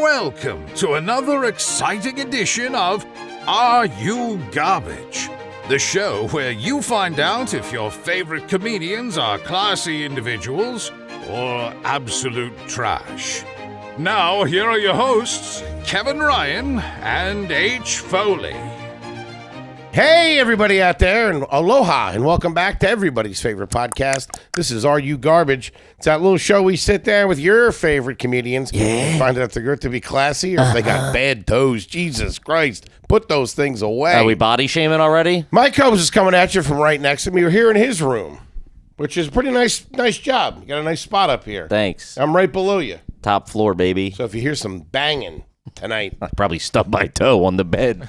welcome to another exciting edition of Are You Garbage? The show where you find out if your favorite comedians are classy individuals or absolute trash. Now, here are your hosts, Kevin Ryan and H. Foley. Hey, everybody out there, and aloha, and welcome back to everybody's favorite podcast. This is Are You Garbage? It's that little show we sit there with your favorite comedians and find out if they're good to be classy or if they got bad toes. Jesus Christ, put those things away. Are we body shaming already? Mike Combs is coming at you from right next to me. We're here in his room, which is a pretty nice job. You got a nice spot up here. Thanks. I'm right below you. Top floor, baby. So if you hear some banging tonight. I probably stubbed my toe on the bed.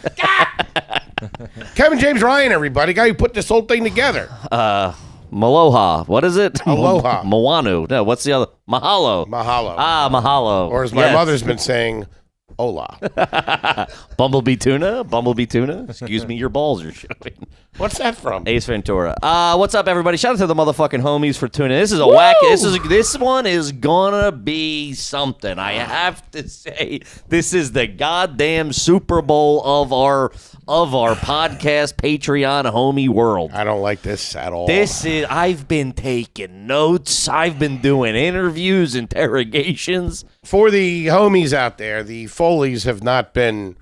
Kevin James Ryan, everybody. Guy who put this whole thing together. Maloha. What is it? Aloha. Moanu. No, what's the other? Mahalo. Mahalo. Mahalo. Or as my mother's been saying, hola. Bumblebee tuna? Bumblebee tuna? Excuse me, your balls are showing. What's that from? Ace Ventura. What's up, everybody? Shout out to the motherfucking homies for tuning in. This is a this one is gonna be something. I have to say, this is the goddamn Super Bowl of our podcast Patreon homie world. I don't like this at all. I've been taking notes. I've been doing interviews, interrogations. For the homies out there, the Foleys have not been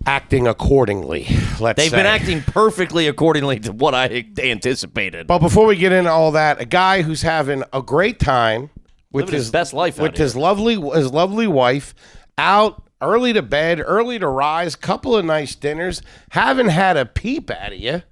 acting accordingly, They've been acting perfectly accordingly to what I anticipated. But before we get into all that, a guy who's having a great time with his best life with his lovely wife, out early to bed, early to rise, couple of nice dinners, haven't had a peep out of you,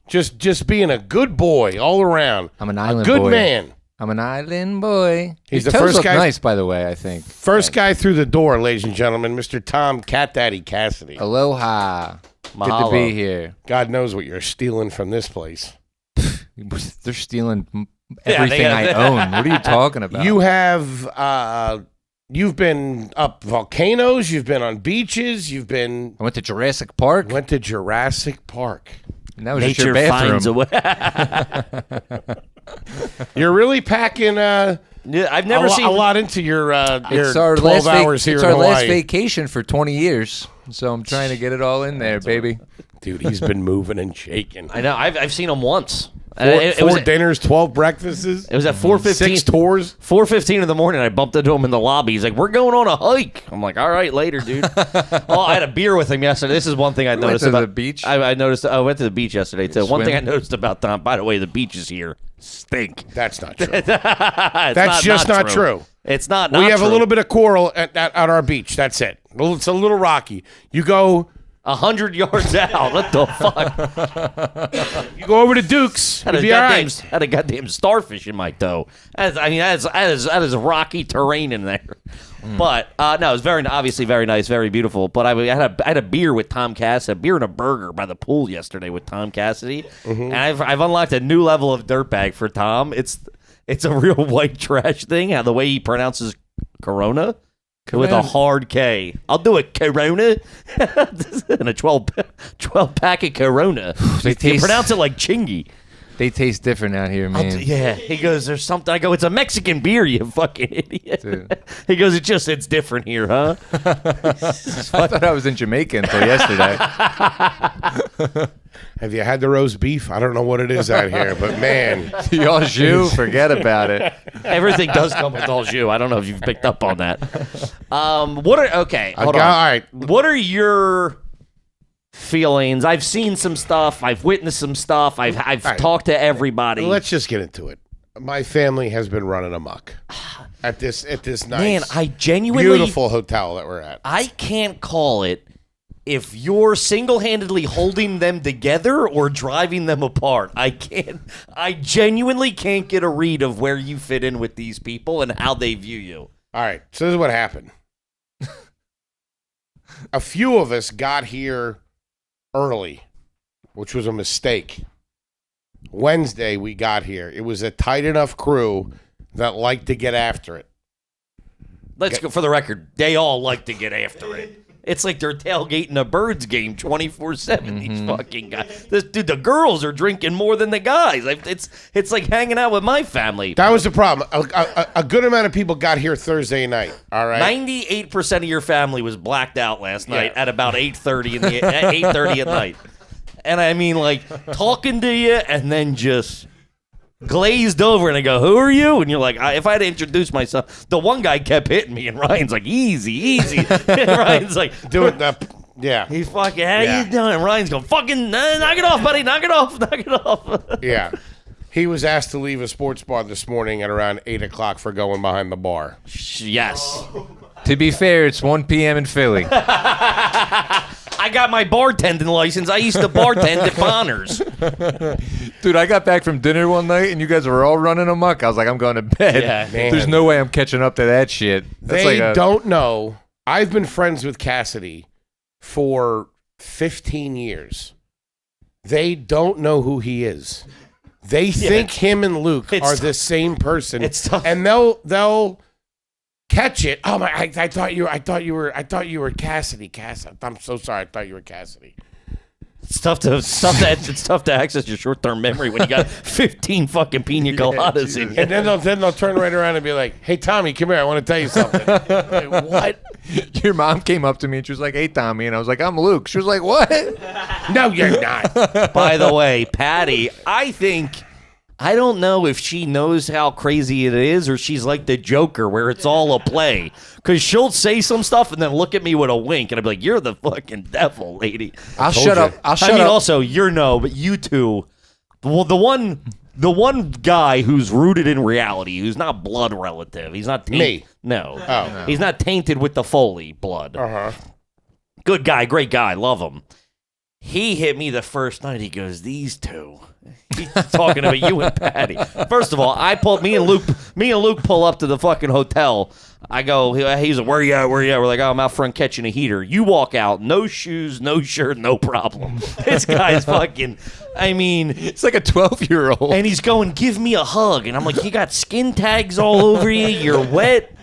just being a good boy all around. I'm an island boy. Good boy. man. I'm an island boy. He's His the toes first look guy. nice, by the way, I think. First guy through the door, ladies and gentlemen, Mr. Tom Cat Daddy Cassidy. Aloha. Mahalo. Good to be here. God knows what you're stealing from this place. They're stealing everything I own. What are you talking about? You have, you've been up volcanoes, you've been on beaches, you've been... I went to Jurassic Park. Went to Jurassic Park. And that was just Nature your bathroom. finds a way. You're really packing I've never seen a lot into your It's our 12 hours here It's in our Hawaii. last vacation for 20 years. So I'm trying to get it all in there, baby. Dude, he's been moving and shaking. I know. I've seen him once. Four dinners, 12 breakfasts. It was at 4:15. 6 tours. 4:15 in the morning. I bumped into him in the lobby. He's like, "We're going on a hike." I'm like, "All right, later, dude." Oh, I had a beer with him yesterday. This is one thing I noticed went to about the beach? I noticed. I went to the beach yesterday too. One thing I Swim? noticed about Tom. By the way, the beaches here stink. That's not true. That's just not true. It's not. We have true. a little bit of coral at our beach. That's it. Well, it's a little rocky. You go 100 yards out. What the fuck? You go over to Duke's. Had You'll a be all goddamn, right. had a goddamn starfish in my toe. That is rocky terrain in there. But no, it was obviously very nice, very beautiful. But I had a beer with Tom Cassidy, a beer and a burger by the pool yesterday with Tom Cassidy, and I've unlocked a new level of dirtbag for Tom. It's a real white trash thing. How the way he pronounces Corona. With a hard K. I'll do a Corona and a 12 pack of Corona. You pronounce it like Chingy. They taste different out here, man. Yeah. He goes, there's something. I go, it's a Mexican beer, you fucking idiot. Dude. He goes, it's different here, huh? I thought I was in Jamaica until yesterday. Have you had the roast beef? I don't know what it is out here, but man. Y'all Jew, forget about it. Everything does come with all jus. I don't know if you've picked up on that. Hold on. All right. What are your feelings? I've seen some stuff. I've witnessed some stuff. I've right. talked to everybody. Let's just get into it. My family has been running amok at this nice, Man, I genuinely beautiful hotel that we're at. I can't call it if you're single-handedly holding them together or driving them apart. I genuinely can't get a read of where you fit in with these people and how they view you. All right, so this is what happened. A few of us got here early, which was a mistake. Wednesday we got here. It was a tight enough crew that liked to get after it. Let's go for the record. They all like to get after it. It's like they're tailgating a Birds game 24/7. These fucking guys. The girls are drinking more than the guys. It's like hanging out with my family. That was the problem. A good amount of people got here Thursday night. All right. 98% of your family was blacked out last night at about 8:30 at night. And I mean, like, talking to you and then just glazed over, and I go, "Who are you?" And you're like, if I had to introduce myself, the one guy kept hitting me, and Ryan's like, "Easy." And Ryan's like, do it. Yeah. He's fucking, how you doing? And Ryan's going, fucking, knock it off, buddy, knock it off. Yeah. He was asked to leave a sports bar this morning at around 8 o'clock for going behind the bar. Yes. To be fair, it's 1 p.m. in Philly. I got my bartending license. I used to bartend at Bonner's. Dude, I got back from dinner one night and you guys were all running amok. I was like, I'm going to bed. Yeah, man. There's no way I'm catching up to that shit. That's They don't know. I've been friends with Cassidy for 15 years. They don't know who he is. They think him and Luke are the same person. It's tough. And they'll catch it. Oh my! I thought you were Cassidy. I'm so sorry. I thought you were Cassidy. It's tough to access your short-term memory when you got 15 fucking pina coladas in you. And then they'll turn right around and be like, "Hey Tommy, come here. I want to tell you something." Like, what? Your mom came up to me and she was like, "Hey Tommy," and I was like, "I'm Luke." She was like, "What?" No, you're not. By the way, Patty, I don't know if she knows how crazy it is or she's like the Joker where it's all a play. Because she'll say some stuff and then look at me with a wink and I'll be like, you're the fucking devil, lady. I'll shut up. Also, but you two, well, the one guy who's rooted in reality, who's not blood relative. He's not tainted. Me. No. Oh. He's not tainted with the Foley blood. Uh-huh. Good guy, great guy, love him. He hit me the first night. He goes, these two. He's talking about you and Patty. First of all, me and Luke pull up to the fucking hotel. I go, he's like, where you at? We're like, oh, I'm out front catching a heater. You walk out, no shoes, no shirt, no problem. This guy's fucking, it's like a 12-year-old. And he's going, give me a hug. And I'm like, you got skin tags all over you. You're wet.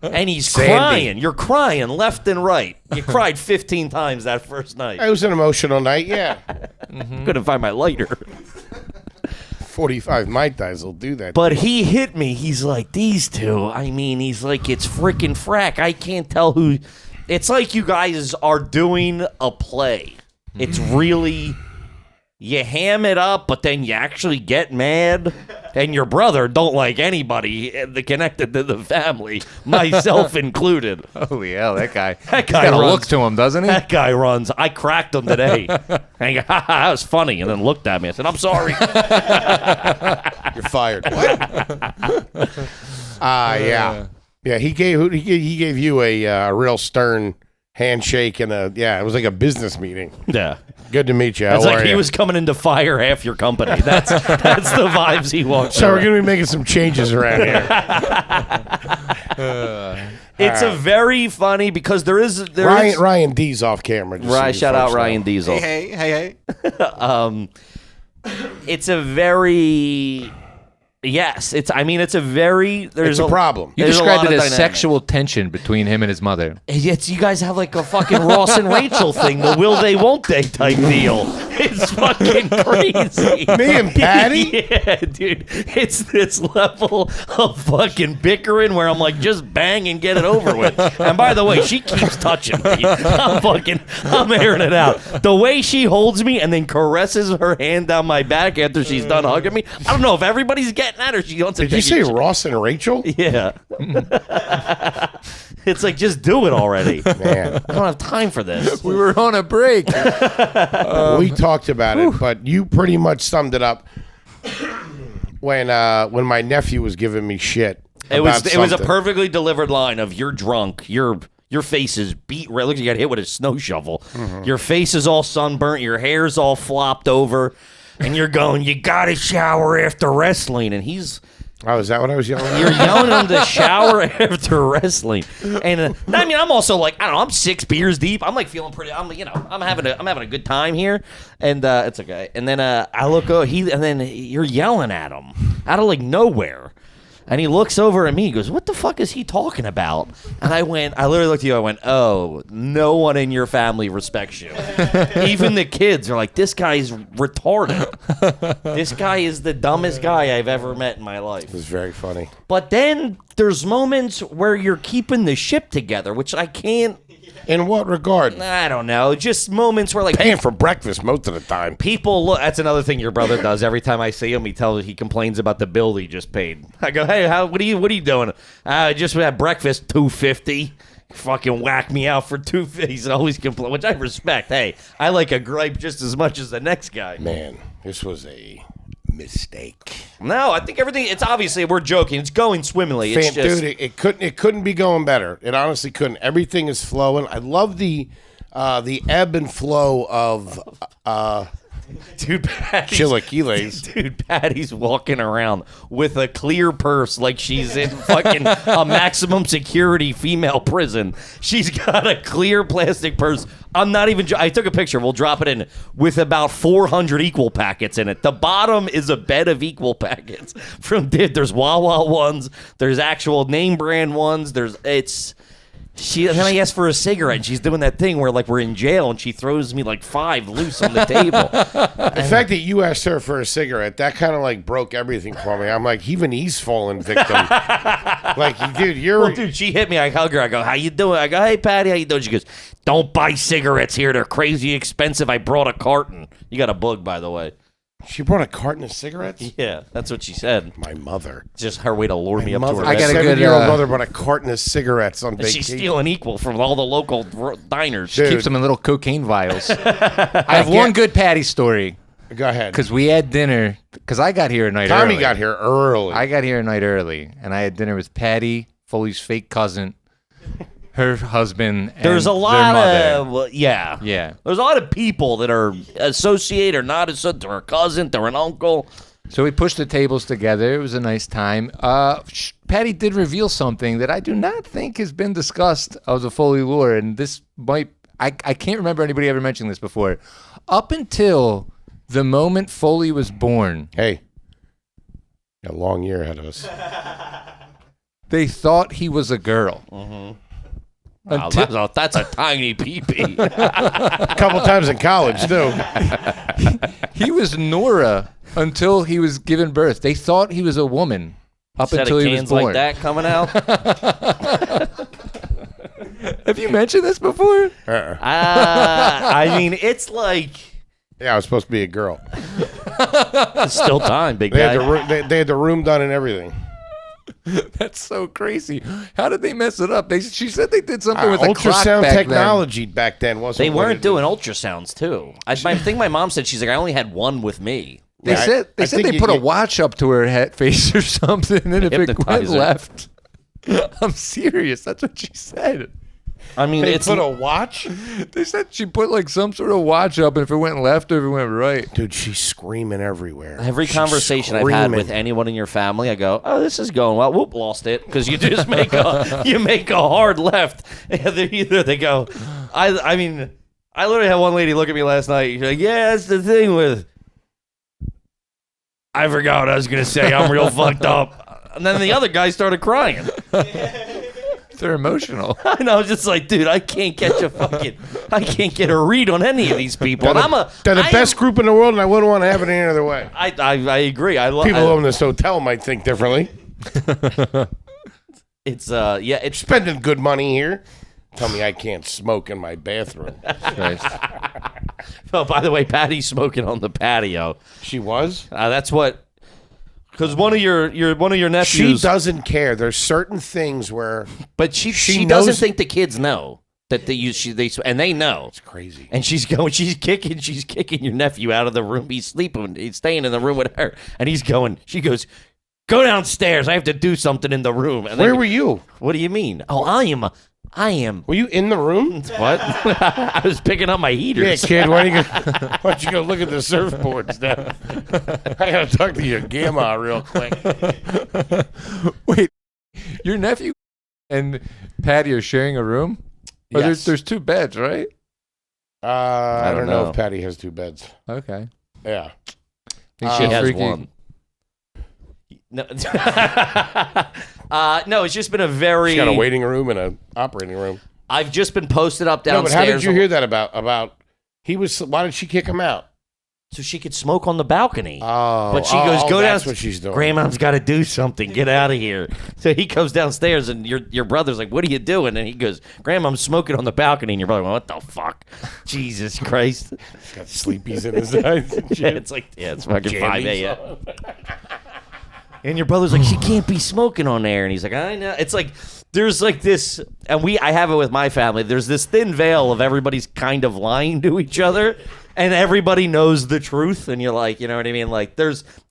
And he's crying. You're crying left and right. You cried 15 times that first night. It was an emotional night, yeah. Couldn't find my lighter. 45 Mai Tais will do that. But he hit me. He's like, these two. He's like, it's freaking frack. I can't tell who. It's like you guys are doing a play. It's really, you ham it up, but then you actually get mad. And your brother don't like anybody connected to the family, myself included. Holy hell, that guy. That guy got a runs. look to him, doesn't he? That guy runs. I cracked him today. And he goes, that was funny. And then looked at me. I said, I'm sorry. You're fired. What? Yeah. Yeah, he gave you a real stern handshake and it was like a business meeting. Yeah. Good to meet you. It's How like are he you? was coming in to fire half your company. That's the vibes he walks. So we're gonna be making some changes around here. It's a very funny because there is Ryan D's off camera. Shout out Ryan Diesel. Hey. It's a very it's a very It's a problem. You There's described a lot it of as dynamics. sexual tension between him and his mother. It's you guys have like a fucking Ross and Rachel thing, the will they won't they type deal. It's fucking crazy. Me and Patty? Yeah, dude. It's this level of fucking bickering where I'm like, just bang and get it over with. And by the way, she keeps touching me. I'm airing it out. The way she holds me and then caresses her hand down my back after she's done hugging me. I don't know if everybody's getting that or she wants to Did you take say it. Ross and Rachel? Yeah. It's like, just do it already. Man. I don't have time for this. We were on a break. We talked about it, but you pretty much summed it up when my nephew was giving me shit. It was a something. perfectly delivered line of you're drunk, your face is beat red. Looks like you got hit with a snow shovel. Mm-hmm. Your face is all sunburnt, your hair's all flopped over, and you're going, you gotta shower after wrestling. And Oh, is that what I was yelling at? you're yelling him to shower after wrestling. And I'm also like, I don't know, I'm 6 beers deep. I'm like feeling pretty. I'm having a good time here, and it's okay. And then I look, and then you're yelling at him out of like nowhere. And he looks over at me. He goes, "What the fuck is he talking about?" And I literally looked at you. I went, "Oh, no one in your family respects you. Even the kids are like, this guy's retarded. This guy is the dumbest guy I've ever met in my life." It was very funny. But then there's moments where you're keeping the ship together, which I can't. In what regard? I don't know. Just moments where, like, Paying for breakfast most of the time. people look. That's another thing your brother does. Every time I see him, he complains about the bill he just paid. I go, "Hey, what are you doing?" "I just had breakfast, $2.50. Fucking whack me out for $2.50." He's always complaining, which I respect. Hey, I like a gripe just as much as the next guy. Man, this was a mistake. No, I think everything. It's obviously we're joking. It's going swimmingly. It's just, Dude, it couldn't be going better. It honestly couldn't. Everything is flowing. I love the ebb and flow of dude, chilaquiles. Dude, Patty's walking around with a clear purse like she's in fucking a maximum security female prison. She's got a clear plastic purse. I'm not even. I took a picture. We'll drop it in with about 400 Equal packets in it. The bottom is a bed of Equal packets. There's Wawa ones. There's actual name brand ones. And then I asked for a cigarette, and she's doing that thing where, like, we're in jail, and she throws me, like, 5 loose on the table. The fact that you asked her for a cigarette, that kind of, like, broke everything for me. I'm like, even he's fallen victim. Like, dude, Well, dude, she hit me. I hug her. I go, "How you doing?" I go, "Hey, Patty, how you doing?" She goes, "Don't buy cigarettes here. They're crazy expensive. I brought a carton." You got a bug, by the way. She brought a carton of cigarettes? Yeah, that's what she said. My mother. It's just her way to lure me up to her I bed. got a good, 7-year-old mother brought a carton of cigarettes on And vacation. she's stealing Equal from all the local diners. Dude. Keeps them in little cocaine vials. I have one good Patty story. Go ahead. Because we had dinner. Because I got here a night early. Tommy got here early. I got here a night early. And I had dinner with Patty, Foley's fake cousin, her husband, and There's a their lot mother. of yeah. There's a lot of people that are associate or not associate. They're a cousin. They're an uncle. So we pushed the tables together. It was a nice time. Patty did reveal something that I do not think has been discussed of the Foley lore, and this might I can't remember anybody ever mentioning this before. Up until the moment Foley was born, Hey, got a long year ahead of us. they thought he was a girl. Wow, that's a tiny pee-pee. A couple times in college, too. He was Nora until he was given birth. They thought he was a woman up Set until of he was cans born. like that coming out. Have you mentioned this before? I mean, it's like Yeah, I was supposed to be a girl. it's still time, big They guy. had, they had the room done and everything. That's so crazy. How did they mess it up? She said they did something with a clock ultrasound back technology back then wasn't. They what weren't it doing is. ultrasounds too. I think my mom said she's like, I only had one with me. They Yeah, said I they think put a you- watch up to her head face or something, and if it went Hypnotizer. left, I'm serious. That's what she said. I mean, They it's put a watch? They said she put like some sort of watch up, and if it went left or if it went right. Dude, she's screaming everywher. every She's conversation I've had with screaming. anyone in your family, I go, "Oh, this is going well." Whoop, lost it because you just make a hard left. Either they go, I mean, I literally had one lady look at me last night. She's like, "Yeah, that's the thing with." I forgot what I was gonna say. I'm real fucked up. And then the other guy started crying. They're emotional. And I was just like, dude, I can't get a read on any of these people. And They're the best group in the world, and I wouldn't want to have it any other way. I agree. People who own this hotel might think differently. It's it's Spending good money here. Tell me I can't smoke in my bathroom. Christ. Oh, by the way, Patty's smoking on the patio. She was? That's what, because one of your She nephews. doesn't care. There's certain things where But she knows- doesn't think the kids know that and they know. it's crazy. And she's kicking your nephew out of the room. He's sleeping. He's staying in the room with her, and she goes, "Go downstairs. I have to do something in the room." And Where were you? What do you mean? Oh, I am. Were you in the room? What? I was picking up my Yeah, heaters. kid. Why don't you go look at the surfboards now? I gotta talk to your grandma real quick. Wait, your nephew and Patty are sharing a room? Or Yes. there's 2 beds, right? I don't know know. if Patty has 2 beds. Okay. Yeah. Think She she's has freaky. one. No, no, it's just been a very. She's got a waiting room and an operating room. I've just been posted up downstairs. No, but how did you hear that about he was? Why did she kick him out? So she could smoke on the balcony. Oh, but she goes, go down. That's what she's doing. Grandma's got to do something. Get out of here. So he comes downstairs, and your brother's like, "What are you doing?" And he goes, "Grandma, I'm smoking on the balcony." And your brother, "What the fuck? Jesus Christ!" He's got sleepies in his eyes. And shit. It's fucking 5 a.m. on. And your brother's like, "She can't be smoking on there." And he's like, "I know." It's like there's like this, and I have it with my family. There's this thin veil of everybody's kind of lying to each other. And everybody knows the truth, and you're like, you know what I mean? Like,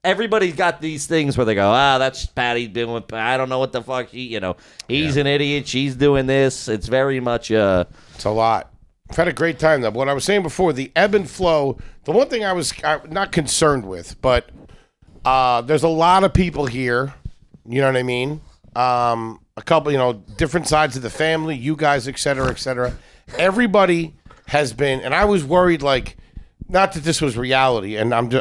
everybody's got these things where they go, that's Patty doing, I don't know what the fuck, he's an idiot, she's doing this. It's very much, It's a lot. I've had a great time, though. What I was saying before, the ebb and flow, the one thing I was not concerned with, but there's a lot of people here, you know what I mean? A couple, different sides of the family, you guys, et cetera, et cetera. Everybody has been, and I was worried, like, not that this was reality, and I'm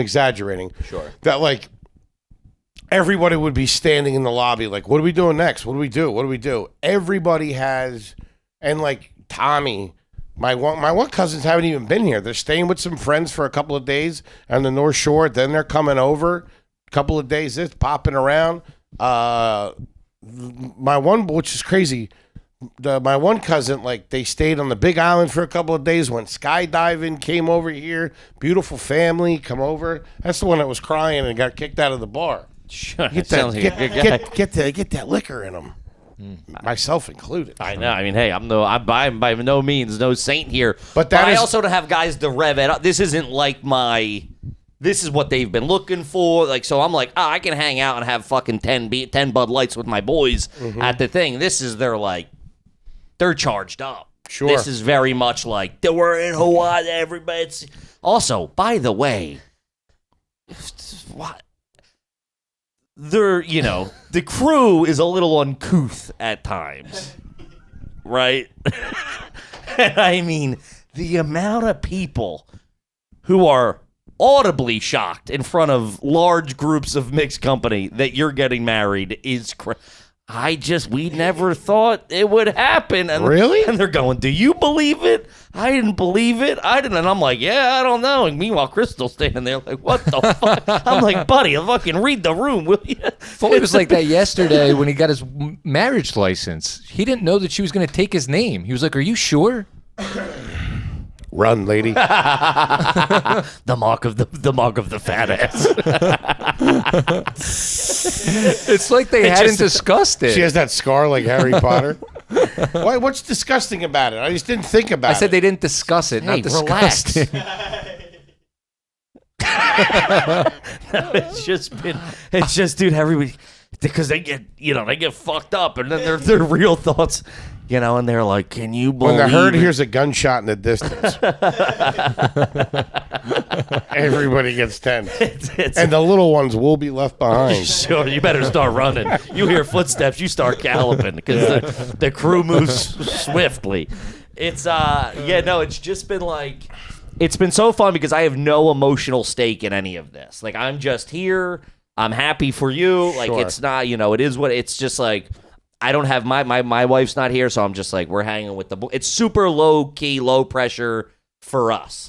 exaggerating. Sure. That like everybody would be standing in the lobby, like, what are we doing next? What do we do? What do we do? Everybody has, and like Tommy, my one cousins haven't even been here. They're staying with some friends for a couple of days on the North Shore. Then they're coming over, a couple of days, popping around. My one, which is crazy. My one cousin, like, they stayed on the Big Island for a couple of days, went skydiving, came over here, beautiful family, come over. That's the one that was crying and got kicked out of the bar. Sure, Get that liquor in them, myself included. I know. I mean, hey, I'm by no means no saint here. But I also to have guys to rev it up. This isn't like this is what they've been looking for. Like, so I'm like, I can hang out and have fucking 10 Bud Lights with my boys at the thing. This is they're charged up. Sure. This is very much like, we're in Hawaii, everybody's... Also, by the way, what? The crew is a little uncouth at times. Right? And I mean, the amount of people who are audibly shocked in front of large groups of mixed company that you're getting married is we never thought it would happen. And, really? And they're going, do you believe it? I didn't believe it. I didn't. And I'm like, yeah, I don't know. And meanwhile, Crystal's standing there like, what the fuck? I'm like, buddy, fucking read the room, will you? Foley was like that yesterday when he got his marriage license. He didn't know that she was going to take his name. He was like, are you sure? Run, lady. The mark of the fat ass. It's like they hadn't discussed it. She has that scar like Harry Potter. Why? What's disgusting about it? I just didn't think about it. I said they didn't discuss it, not discussed it. It's just, dude, everybody, because they get fucked up, and then their real thoughts, and they're like, can you believe when the herd it? hears a gunshot in the distance, everybody gets tense, and the little ones will be left behind. Sure, you better start running. You hear footsteps, you start galloping because the crew moves swiftly. It's it's just been like, it's been so fun because I have no emotional stake in any of this. Like, I'm just here. I'm happy for you. Like, Sure. it's not, it is what it's just like. I don't have my wife's not here, so I'm just like, we're hanging with the. It's super low key, low pressure for us.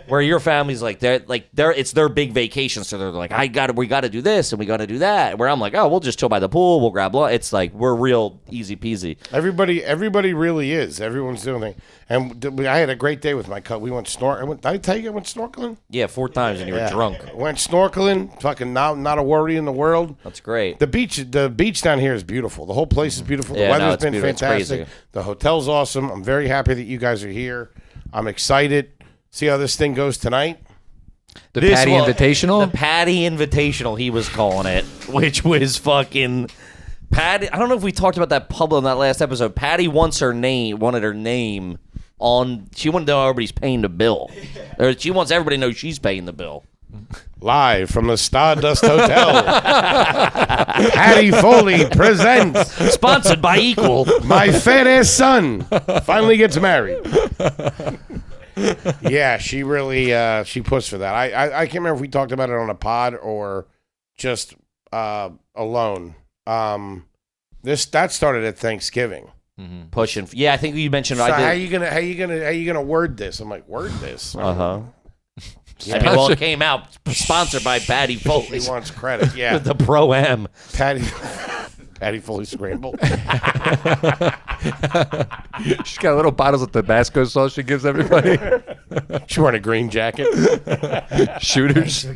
Where your family's like it's their big vacation, so they're like, we got to do this and we got to do that. Where I'm like, oh, we'll just chill by the pool, we'll grab lunch. It's like we're real easy peasy. Everybody really is. Everyone's doing things. And I had a great day with my cousin. We went snorkeling. Did I tell you I went snorkeling? Yeah, 4 times and you were drunk. Went snorkeling. Fucking not a worry in the world. That's great. The beach down here is beautiful. The whole place is beautiful. The Yeah, weather's it's been beautiful. It's fantastic. crazy. The hotel's awesome. I'm very happy that you guys are here. I'm excited. See how this thing goes tonight. The Patty Invitational? The Patty Invitational, he was calling it, which was fucking Patty. I don't know if we talked about that public in that last episode. Patty wanted her name on. She wanted to know everybody's paying the bill. Or she wants everybody to know she's paying the bill. Live from the Stardust Hotel, Patty Foley presents Sponsored by Equal. My fat ass son finally gets married. Yeah, she really she pushed for that. I can't remember if we talked about it on a pod or just alone. That started at Thanksgiving. Pushing. Yeah, I think you mentioned. So I did. how you gonna word this? I'm like, word this. I mean, well, it came out sponsored by Patty Foley. He wants credit. Yeah, The Pro-Am. Patty Foley scrambled. She's got little bottles of Tabasco sauce she gives everybody. She's wearing a green jacket. Shooters.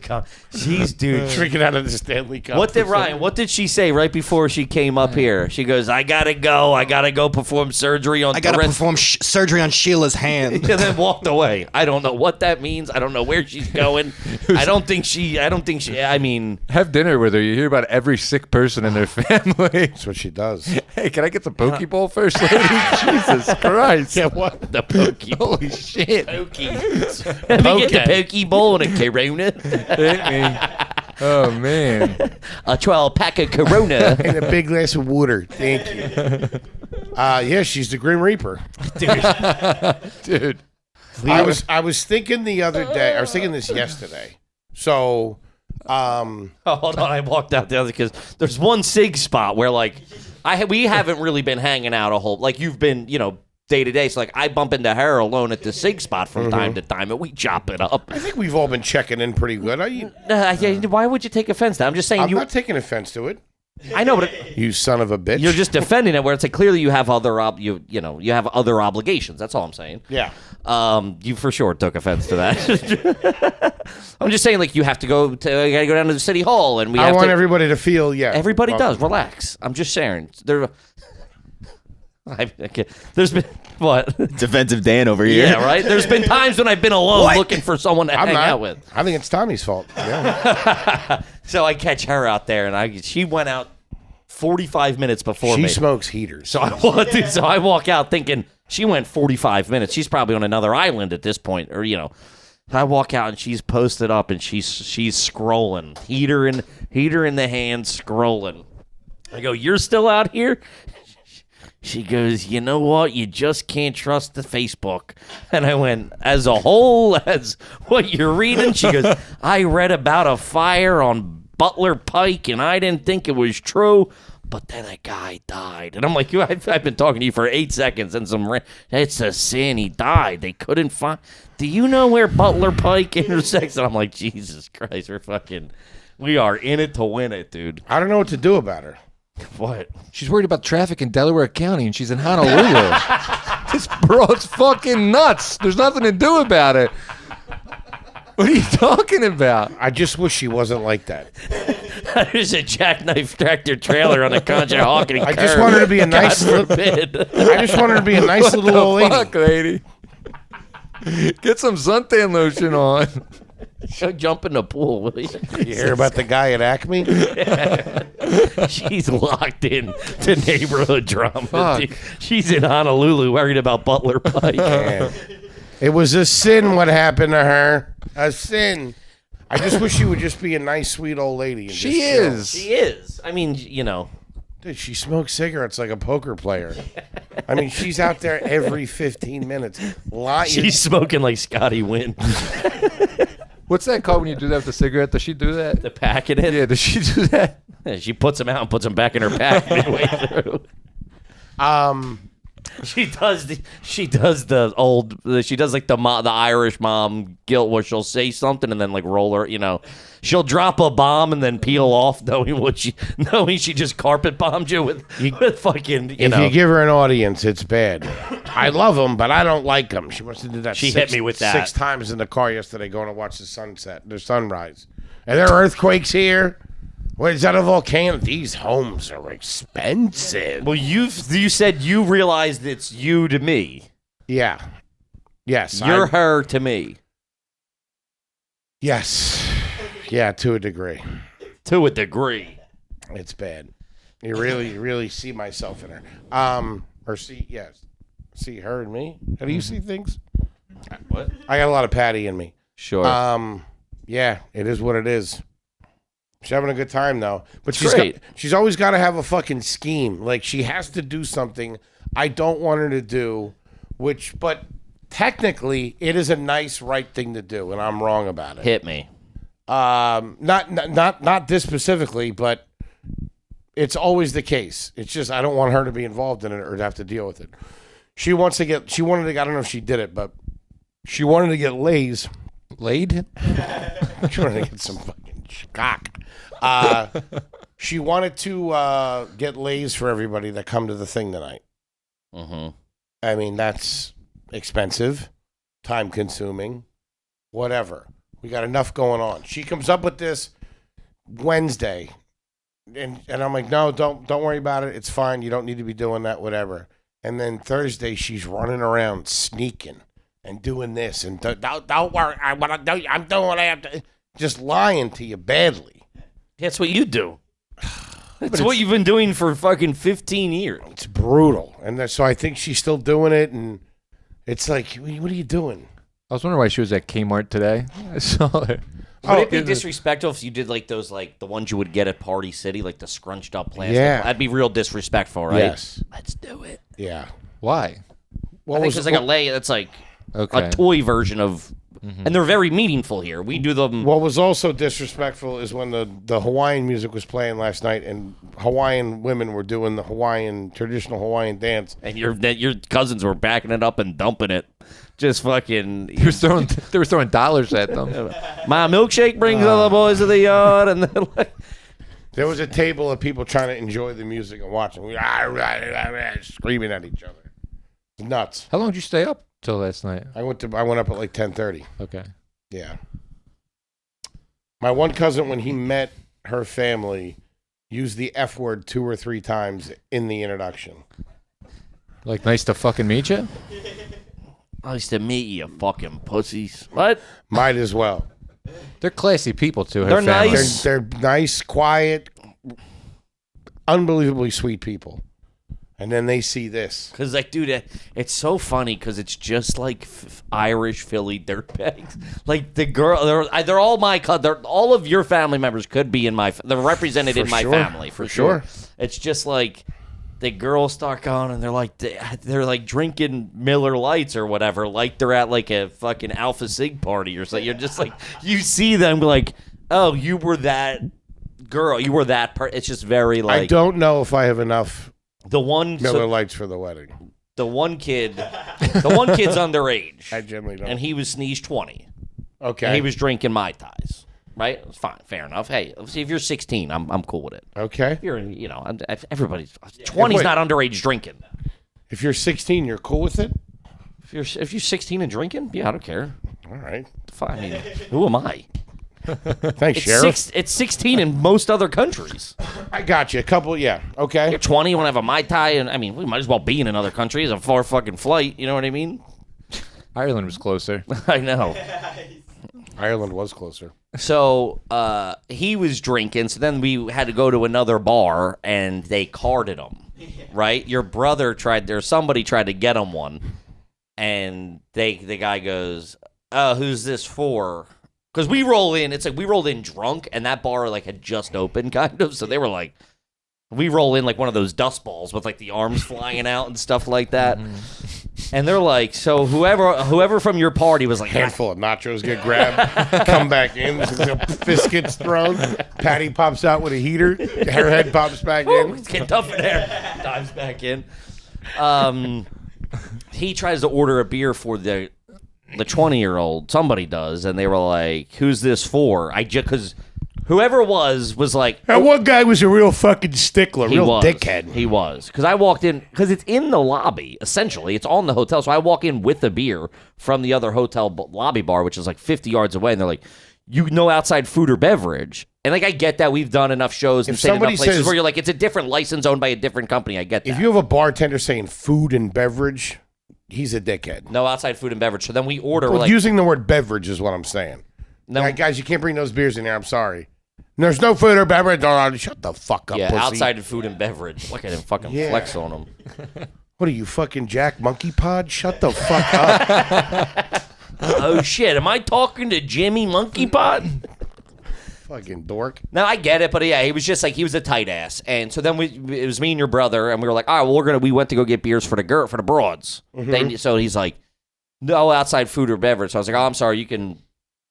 She's dude. Drinking out of the Stanley Cup. What did she say right before she came up here? She goes, I gotta go perform surgery on. I gotta perform surgery on Sheila's hand. And then walked away. I don't know what that means. I don't know where she's going. I don't think she. I mean, Have dinner with her. You hear about every sick person in their family. That's what she does. Hey, can I get the poke bowl first, lady? Jesus Christ. Yeah, what? the pokey. Holy shit. Pokey. Let me get the pokey bowl and a Corona. Hit me. Oh, man. A 12-pack of Corona. And a big glass of water. Thank you. Yeah, she's the Grim Reaper. Dude. I was thinking the other day. I was thinking this yesterday. So, Oh, hold on, I walked out the other because there's one sig spot where like we haven't really been hanging out a whole like you've been day to day. So like I bump into her alone at the sig spot from time to time and we chop it up. I think we've all been checking in pretty good. Why would you take offense to that? I'm just saying I'm not taking offense to it. I know, but You son of a bitch. you're just defending it where it's like clearly you have other you have other obligations. That's all I'm saying. Yeah. You for sure took offense to that. I'm just saying, like, you gotta go down to the city hall, and I want everybody to feel, Everybody well, does. Relax. I'm just sharing. There's been what? Defensive Dan over here. Yeah, right. There's been times when I've been alone looking for someone to hang out with. I think it's Tommy's fault. Yeah. So I catch her out there, and she went out 45 minutes before me. She smokes heaters. So I walk out thinking she went 45 minutes. She's probably on another island at this point, or I walk out and she's posted up and she's scrolling, heater in the hand, scrolling. I go, "You're still out here?" She goes, "You know what? You just can't trust the Facebook." And I went, "As a whole, as what you're reading?" She goes, "I read about a fire on Butler Pike and I didn't think it was true. But then a guy died." And I'm like, I've been talking to you for 8 seconds and it's a sin. He died. They couldn't find. Do you know where Butler Pike intersects? And I'm like, Jesus Christ, we are in it to win it, dude. I don't know what to do about her. What? She's worried about traffic in Delaware County, and she's in Honolulu. This broad's fucking nuts. There's nothing to do about it. What are you talking about? I just wish she wasn't like that. There's a jackknife tractor trailer on the Conshohocken curve. I just want her to be a nice little. I just want her to be a nice little old lady. Fuck, lady. Get some suntan lotion on. Go jump in the pool, will you? You hear about the guy at Acme? She's locked in to neighborhood drama. Fuck. Dude. She's in Honolulu worried about Butler Pike. Man. It was a sin what happened to her. A sin. I just wish she would just be a nice, sweet old lady. And She just chill. is. She is. I mean, Dude, she smokes cigarettes like a poker player. I mean, she's out there every 15 minutes. she's smoking like Scotty Wynn. What's that called when you do that with the cigarette? Does she do that? The pack in it? Yeah, does she do that? Yeah, she puts them out and puts them back in her pack midway through. She does like the Irish mom guilt where she'll say something and then like roll her, she'll drop a bomb and then peel off knowing she just carpet bombed you with fucking, If you give her an audience, it's bad. I love them, but I don't like them. She must have did that. She hit me with that 6 times in the car yesterday going to watch the sunrise. And there are earthquakes here. What, is that a volcano? These homes are expensive. Well, you said you realized it's you to me. Yeah. Yes. You're her to me. Yes. Yeah, to a degree. To a degree. It's bad. You really see myself in her. Or see her and me. How do you see things? What? I got a lot of Patty in me. Sure. Yeah, it is what it is. She's having a good time though, but Great. she's always got to have a fucking scheme. Like she has to do something I don't want her to do, but technically, it is a nice, right thing to do, and I'm wrong about it. Hit me. Not this specifically, but it's always the case. It's just I don't want her to be involved in it or to have to deal with it. She wanted to, I don't know if she did it, but she wanted to get lays. Laid? She wanted to get some fucking cock. She wanted to get lays for everybody that come to the thing tonight. Mm-hmm. I mean, that's expensive, time consuming, whatever. We got enough going on. She comes up with this Wednesday, and I'm like, no, don't worry about it. It's fine. You don't need to be doing that, whatever. And then Thursday, she's running around sneaking and doing this and don't worry. I'm doing what I have to. Just lying to you badly. That's what you do. That's what you've been doing for fucking 15 years. It's brutal, and so I think she's still doing it. And it's like, what are you doing? I was wondering why she was at Kmart today. I saw her. Would it be disrespectful if you did like those, like the ones you would get at Party City, like the scrunched up plastic? Yeah. That'd be real disrespectful, right? Yes. Let's do it. Yeah. Why? I think it's like a lay. That's like Okay. a toy version of, and they're very meaningful here. We do them. What was also disrespectful is when the Hawaiian music was playing last night, and Hawaiian women were doing the traditional Hawaiian dance. And your cousins were backing it up and dumping it. Just fucking. They were throwing dollars at them. My milkshake brings all the boys to the yard, and then like. There was a table of people trying to enjoy the music and watching, screaming at each other. It's nuts. How long did you stay up till last night? I went up at like 10:30. Okay. Yeah. My one cousin, when he met her family, used the F word 2 or 3 times in the introduction. Like, nice to fucking meet you? Nice to meet you, fucking pussies. What? Might as well. They're classy people, too. Her They're family. nice. They're nice, quiet, unbelievably sweet people. And then they see this. Because, like, dude, it's so funny because it's just like Irish Philly dirtbags. Like, the girl, they're all all of your family members could be in they're represented in my family, for sure. It's just like the girls start going and they're like drinking Miller Lights or whatever, like they're at like a fucking Alpha Sig party or something. You're just like, you see them like, oh, you were that girl, you were that part. It's just very like. I don't know if I have enough Miller Lights for the wedding. The one kid's underage. I generally don't. And he's 20. Okay. And he was drinking Mai Tais. Right? It's fine. Fair enough. Hey, see, if you're 16, I'm cool with it. Okay. If you're, everybody's 20's not underage drinking. If you're 16, you're cool with it? If you're 16 and drinking, yeah, I don't care. All right. Fine. I mean, who am I? Thanks, Sheriff. It's 16 in most other countries. I got you. A couple, yeah. Okay. You're 20, you want to have a Mai Tai, and I mean, we might as well be in another country. It's a far fucking flight. You know what I mean? Ireland was closer. I know. Ireland was closer. So he was drinking. So then we had to go to another bar, and they carded him. Right? Your brother somebody tried to get him one, and the guy goes, "Oh, who's this for?" Because we roll in. It's like we rolled in drunk, and that bar like had just opened, kind of. So they were like, we roll in like one of those dust balls with like the arms flying out and stuff like that. And they're like, so whoever from your party was like, handful of nachos get grabbed, come back in, fist gets thrown, Patty pops out with a heater, her head pops back in. It's getting tough in there. Dives back in. He tries to order a beer for the 20-year-old. Somebody does, and they were like, "Who's this for?" Because whoever it was like, that one guy was a real fucking stickler, dickhead. He was. Because I walked in, because it's in the lobby, essentially. It's on the hotel. So I walk in with a beer from the other hotel lobby bar, which is like 50 yards away. And they're like, you know, outside food or beverage. And like, I get that. We've done enough shows and stayed in enough places where you're like, it's a different license owned by a different company. I get that. If you have a bartender saying food and beverage, he's a dickhead. No outside food and beverage. So then we order. Well, using the word beverage is what I'm saying. No, guys, you can't bring those beers in here. I'm sorry. There's no food or beverage. Shut the fuck up, pussy. Outside of food and beverage. Look at him fucking flex on them. What are you, fucking Jack Monkey Pod? Shut the fuck up. Oh, shit. Am I talking to Jimmy Monkey Pod? Fucking dork. No, I get it, but yeah, he was just like, he was a tight ass. And so then it was me and your brother, and we were like, all right, well, we went to go get beers for the broads. So he's like, no outside food or beverage. So I was like, oh, I'm sorry, you can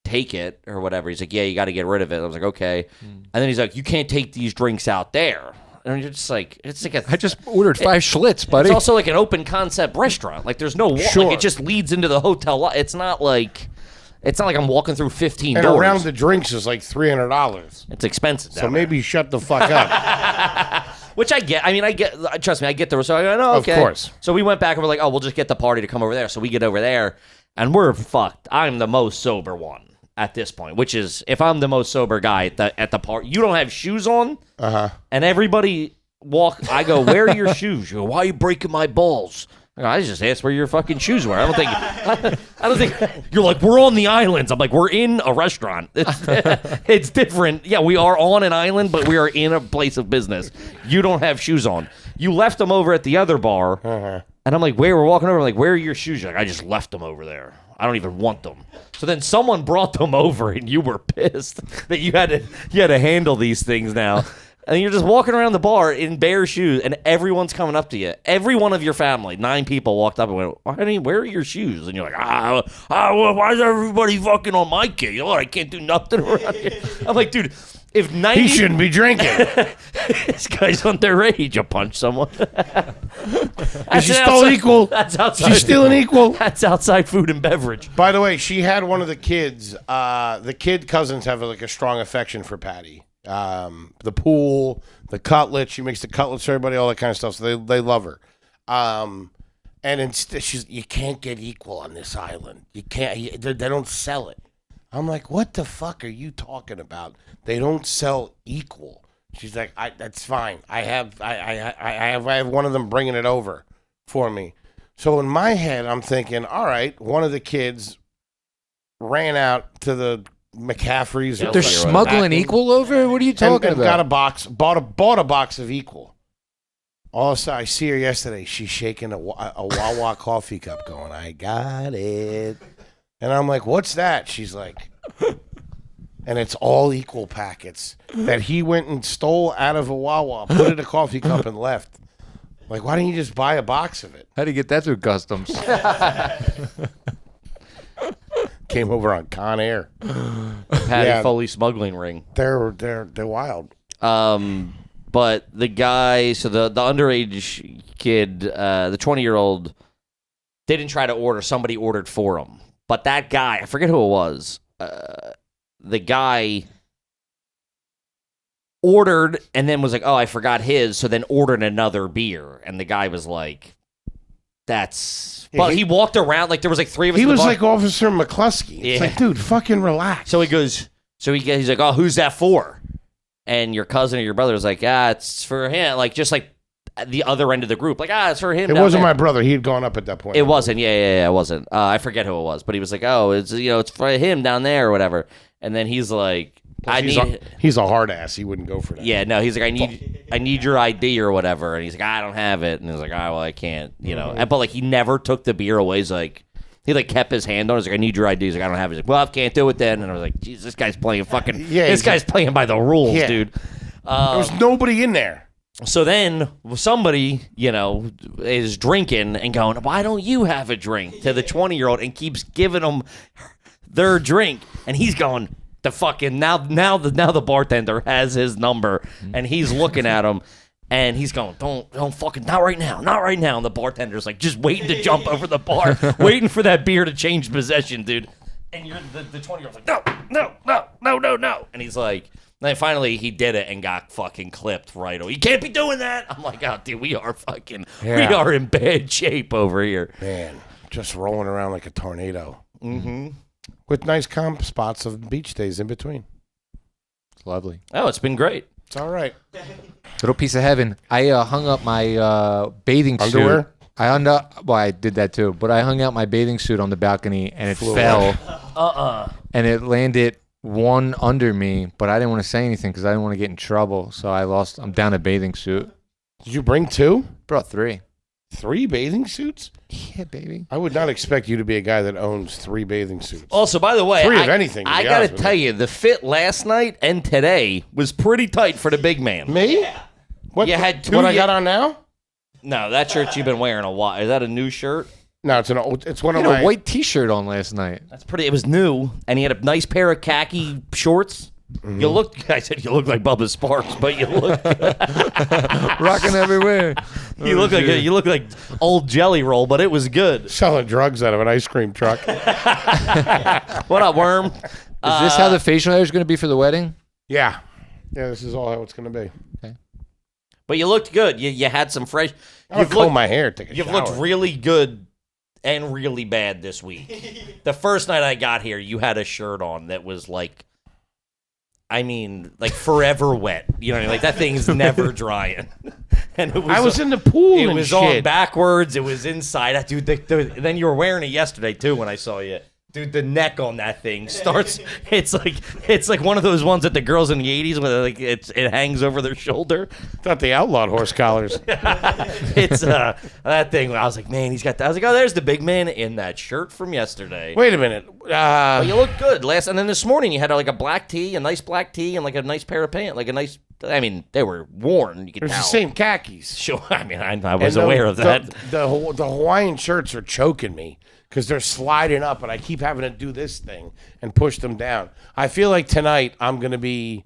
take it or whatever. He's like, yeah, you got to get rid of it. I was like, okay. And then he's like, you can't take these drinks out there. And you're just like, it's like I just ordered 5 Schlitz, buddy. It's also like an open concept restaurant. Like there's no wall. Sure. Like it just leads into the hotel. It's not like I'm walking through 15 And doors. a round of drinks is like $300. It's expensive. So maybe shut the fuck up. Which I get. I mean, I get. Trust me, I get the. So I go, no, okay. Of course. So we went back and we're like, oh, we'll just get the party to come over there. So we get over there, and we're fucked. I'm the most sober one at this point. Which is, if I'm the most sober guy at the party, you don't have shoes on, and everybody walk. I go, where are your shoes? You go, why are you breaking my balls? I just asked where your fucking shoes were. I don't think you're like, we're on the islands. I'm like, we're in a restaurant. It's different. Yeah, we are on an island, but we are in a place of business. You don't have shoes on. You left them over at the other bar, and I'm like, where? We're walking over. I'm like, where are your shoes? You're like, I just left them over there. I don't even want them. So then someone brought them over, and you were pissed that you had to handle these things now. And you're just walking around the bar in bare shoes, and everyone's coming up to you. Every one of your family, 9 people, walked up and went, honey, where are your shoes? And you're like, why is everybody fucking on my kid? You know what? I can't do nothing around here. I'm like, dude, if 90... He shouldn't be drinking. This guy's underage. You punch someone. She stole equal. That's outside. She's stealing equal. That's outside food and beverage. By the way, she had one of the kids. The kid cousins have like a strong affection for Patty. The pool, the cutlets. She makes the cutlets for everybody, all that kind of stuff. So they love her. And instead, you can't get equal on this island. You can't. They don't sell it. I'm like, what the fuck are you talking about? They don't sell equal. She's like, that's fine. I have one of them bringing it over for me. So in my head, I'm thinking, all right, one of the kids ran out to the McCaffrey's. They're smuggling equal over? What are you talking and about? Got a box, bought a box of equal. Also, I see her yesterday. She's shaking a Wawa coffee cup going, I got it. And I'm like, what's that? She's like, and it's all equal packets that he went and stole out of a Wawa, put it in a coffee cup and left. Like, why didn't you just buy a box of it? How do you get that through customs? Came over on Con Air. Patty Foley smuggling ring. They're wild. But the guy, so the underage kid, the 20-year-old, didn't try to order. Somebody ordered for him. But that guy, I forget who it was. The guy ordered and then was like, oh, I forgot his. So then ordered another beer. And the guy was like, that's... But he walked around like there was like 3 of us. He in the was bar. like Officer McCluskey. It's like, dude, fucking relax. So he goes, he's like, oh, who's that for? And your cousin or your brother was like, it's for him. Like, just like the other end of the group. Like, it's for him. It wasn't my brother. He had gone up at that point. It wasn't. Yeah, it wasn't. I forget who it was. But he was like, oh, it's for him down there or whatever. And then he's like, he's a hard ass. He wouldn't go for that. Yeah, no, he's like, I need your ID or whatever. And he's like, I don't have it. And he's like, well, I can't, And, but like, he never took the beer away. He's like, he like kept his hand on it. He's like, I need your ID. He's like, I don't have it. He's like, well, I can't do it then. And I was like, geez, this guy's playing fucking, this guy's playing by the rules, dude. There was nobody in there. So then somebody, is drinking and going, why don't you have a drink to the 20-year-old and keeps giving them their drink. And he's going, the fucking, now the bartender has his number and he's looking at him and he's going, don't fucking, not right now. And the bartender's like, just waiting to jump over the bar, waiting for that beer to change possession, dude. And you're the 20-year-old's like, no. And he's like, then finally he did it and got fucking clipped right away. You can't be doing that. I'm like, oh, dude, we are in bad shape over here. Man, just rolling around like a tornado. Mm-hmm. With nice calm spots of beach days in between. It's lovely. Oh, it's been great. It's all right. Little piece of heaven. I hung up my bathing Underwear? suit. I did that too. But I hung out my bathing suit on the balcony and it fell. And it landed one under me, but I didn't want to say anything because I didn't want to get in trouble. So I'm down a bathing suit. Did you bring 2? Brought 3. 3 bathing suits? Yeah, baby. I would not expect you to be a guy that owns 3 bathing suits. Also, by the way, 3 of anything. I got to tell you, the fit last night and today was pretty tight for the big man. Me? Yeah. What, you had 2. What I got on now? No, that shirt you've been wearing a while. Is that a new shirt? No, it's one He of had my a white T-shirt on last night. That's pretty. It was new, and he had a nice pair of khaki shorts. You look. I said you look like Bubba Sparks, but you look. Rocking everywhere. You look like old Jelly Roll, but it was good. selling drugs out of an ice cream truck. What up, Worm? Is this how the facial hair is going to be for the wedding? Yeah. Yeah, this is all how it's going to be. But you looked good. You had some fresh. I'll comb my hair, take a You've shower. looked really good and really bad this week. The first night I got here, you had a shirt on that was like, I mean, like forever wet. You know what I mean? Like that thing's never drying. And it was I was in the pool It and was shit. on backwards. It was inside. Dude, then you were wearing it yesterday too when I saw you. Dude, the neck on that thing starts. It's like one of those ones that the girls in the '80s where like it hangs over their shoulder. Thought they outlawed horse collars. It's that thing. I was like, man, he's got that. I was like, oh, there's the big man in that shirt from yesterday. Wait a minute. But you look good and then this morning you had like a black tee, a nice black tee, and like a nice pair of pants, like a nice. I mean, they were worn. You could It's tell. the same khakis. Sure. I mean, I was And aware of that. The Hawaiian shirts are choking me because they're sliding up, and I keep having to do this thing and push them down. I feel like tonight I'm going to be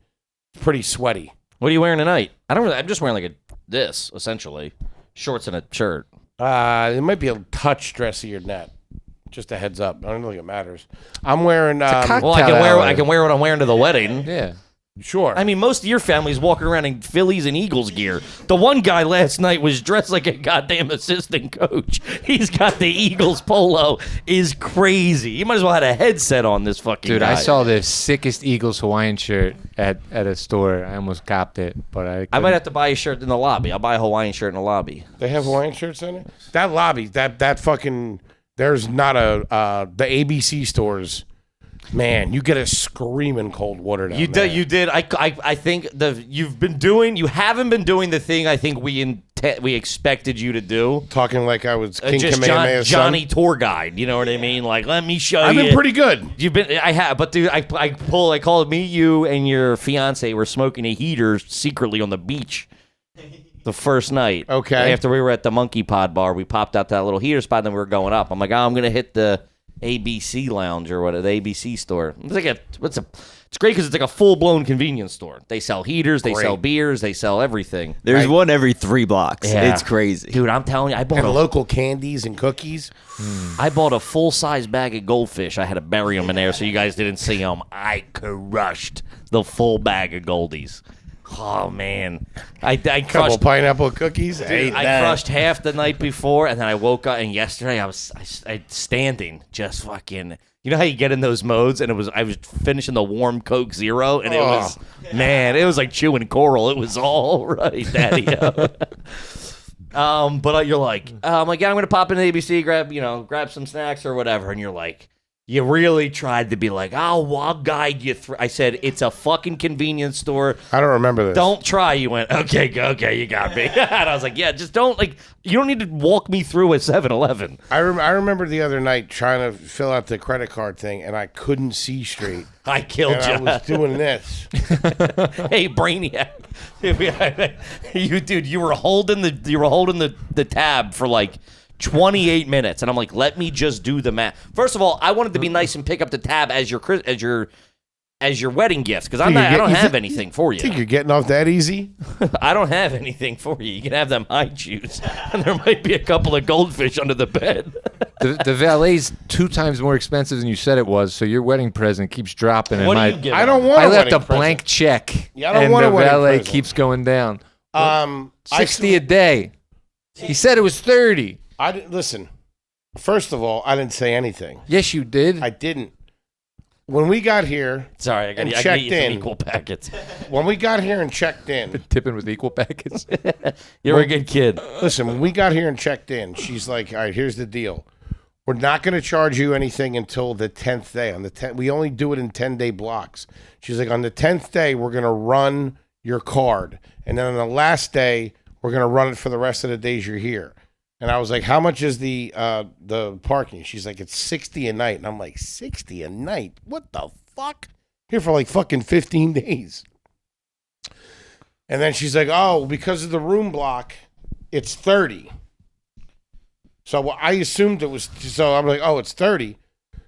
pretty sweaty. What are you wearing tonight? I'm just wearing like this essentially, shorts and a shirt. It might be a touch dressier than that. Just a heads up. I don't think it matters. I'm wearing. Well, I can wear what I'm wearing to the wedding. Yeah. Sure. I mean, most of your family's walking around in Phillies and Eagles gear. The one guy last night was dressed like a goddamn assistant coach. He's got the Eagles polo. Is crazy. You might as well had a headset on this fucking Dude, guy. I saw the sickest Eagles Hawaiian shirt at a store. I almost copped it, but I might have to buy a shirt in the lobby. I'll buy a Hawaiian shirt in the lobby. They have Hawaiian shirts in it. That lobby, that fucking. There's not the ABC stores. Man, you get a screaming cold water down there. You did. I think you haven't been doing the thing I think we expected you to do. Talking like I was King Just Kamehameha's Johnny son. tour guide. You know what I mean? Like, let me show I've you. been pretty good. You've been. I have, but dude, I called me, you, and your fiance were smoking a heater secretly on the beach. The first night. Okay. After we were at the Monkey Pod bar, we popped out that little heater spot, and then we were going up. I'm like, I'm gonna hit the ABC lounge or whatever, the ABC store. It's great because it's like a full blown convenience store. They sell heaters, they sell beers, they sell everything. There's one every 3 blocks. Yeah. It's crazy. Dude, I'm telling you, I And local candies and cookies. I bought a full size bag of goldfish. I had to bury them in there so you guys didn't see them. I crushed the full bag of goldies. Oh man, I Couple crushed. pineapple cookies. I crushed half the night before, and then I woke up. And yesterday, I was standing, just fucking. You know how you get in those modes, and I was finishing the warm Coke Zero, and it was like chewing coral. It was all right, Daddy. But you're like, I'm like, yeah, I'm gonna pop into ABC, grab some snacks or whatever, and you're like. You really tried to be like, I'll guide you through. I said, it's a fucking convenience store. I don't remember this. Don't try. You went, okay, you got me. And I was like, yeah, just don't, you don't need to walk me through a 7-Eleven. I remember the other night trying to fill out the credit card thing, and I couldn't see straight. I killed And you. I was doing this. Hey, Brainiac. You were holding the tab for like 28 minutes, and I'm like, let me just do the math. First of all, I wanted to be nice and pick up the tab as your wedding gift because I don't have anything for Think you. you're getting off that easy? I don't have anything for you. You can have them high juice, and there might be a couple of goldfish under the bed. The valet's 2 times more expensive than you said it was, so your wedding present keeps dropping. What and do you give? I don't want. I a left a wedding blank present. check, Yeah, I don't and want the a wedding valet present. keeps going down. 60 a I day. He said it was 30. didn't listen. First of all, I didn't say anything. Yes, you did. I didn't. When we got here, Sorry, I and got checked you some in. equal packets. When we got here and checked in, Tipping with equal packets. You're a good kid. listen, when we got here and checked in, she's like, all right, here's the deal. We're not going to charge you anything until the 10th day. On the 10th, we only do it in 10-day blocks. She's like, on the 10th day, we're going to run your card. And then on the last day, we're going to run it for the rest of the days you're here. And I was like, how much is the parking? She's like, it's $60 a night. And I'm like, $60 a night? What the fuck? Here for like fucking 15 days. And then she's like, oh, because of the room block, it's 30. So I assumed it was. So I'm like, oh, it's 30.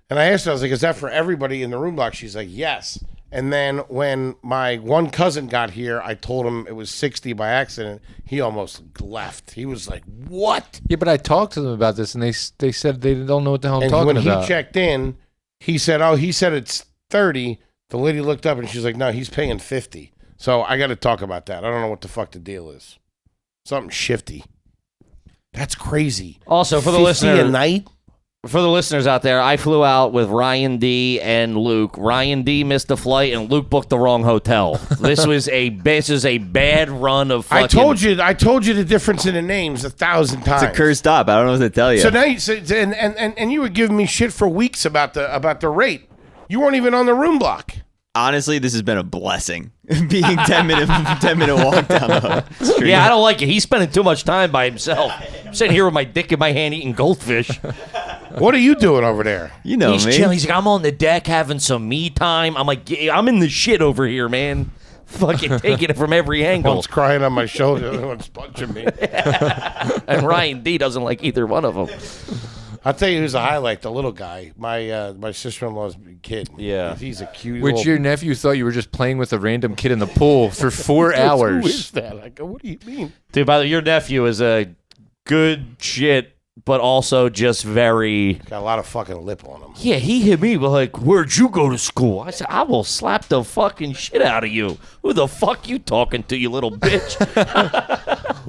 And I asked her, I was like, is that for everybody in the room block? She's like, yes. And then when my one cousin got here, I told him it was 60 by accident. He almost left. He was like, what? Yeah, but I talked to them about this, and they said they don't know what the hell I'm And talking when about. he checked in, he said, oh, he said it's 30. The lady looked up and she's like, no, he's paying 50. So I got to talk about that. I don't know what the fuck the deal is. Something shifty. That's crazy. Also, for the 50 listener, a night? for the listeners out there, I flew out with Ryan D and Luke. Ryan D missed the flight, and Luke booked the wrong hotel. This is a bad run of fucking... I told you the difference in the names 1,000 times. It's a cursed stop. I don't know what to tell you. So now, and you were giving me shit for weeks about the rate. You weren't even on the room block. Honestly, this has been a blessing. Being 10-minute walk down the street. Yeah, I don't like it. He's spending too much time by himself. I'm sitting here with my dick in my hand eating goldfish. What are you doing over there? You know He's me. chilling. He's like, I'm on the deck having some me time. I'm like, yeah, I'm in the shit over here, man. Fucking taking it from every angle. One's crying on my shoulder, the other one's punching me. And Ryan D doesn't like either one of them. I'll tell you who's a highlight, the little guy, my sister-in-law's kid. Yeah. He's a cute Which little... your nephew thought you were just playing with a random kid in the pool for 4 hours. Who is that? I go, what do you mean? Dude, by the way, your nephew is a good shit, but also just very... Got a lot of fucking lip on him. Yeah, he hit me with like, where'd you go to school? I said, I will slap the fucking shit out of you. Who the fuck you talking to, you little bitch?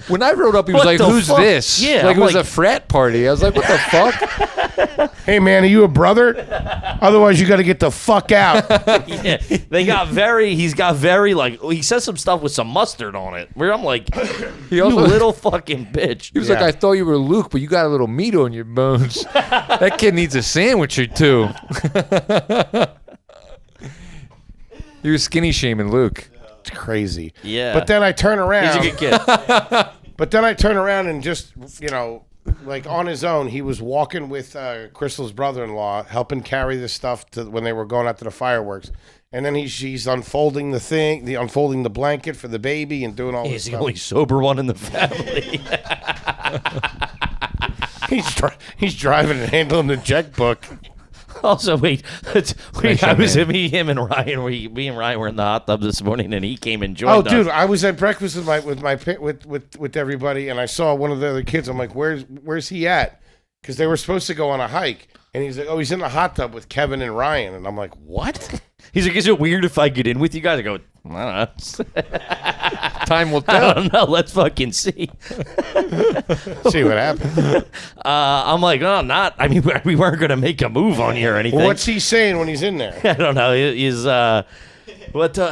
When I rode up, he was What like, the who's fuck? this? Yeah, like I'm it was like- a frat party. I was like, what the fuck? Hey, man, are you a brother? Otherwise, you got to get the fuck out. Yeah, he's got very, like, he says some stuff with some mustard on it, where I'm like, He you also- little fucking bitch. He was Yeah. like, I thought you were Luke, but you got a little meat on your bones. That kid needs a sandwich or two. He was skinny shaming Luke. It's crazy. Yeah. But then I turn around. He's a good kid. But then I turn around and just, like on his own, he was walking with Crystal's brother-in-law, helping carry this stuff when they were going out to the fireworks. And then she's unfolding unfolding the blanket for the baby and doing all this He's the stuff. only sober one in the family. He's driving and handling the checkbook. Also, wait. Nice I young was man. me and Ryan. Me and Ryan were in the hot tub this morning, and he came and joined Oh, us. dude, I was at breakfast with everybody, and I saw one of the other kids. I'm like, where's he at? Because they were supposed to go on a hike, and he's like, oh, he's in the hot tub with Kevin and Ryan, and I'm like, what? He's like, is it weird if I get in with you guys? I go, I don't know. Time will I tell. don't know. Let's fucking see. See what happens. I'm like, oh, not. I mean, we weren't going to make a move on you or anything. Well, what's he saying when he's in there? I don't know.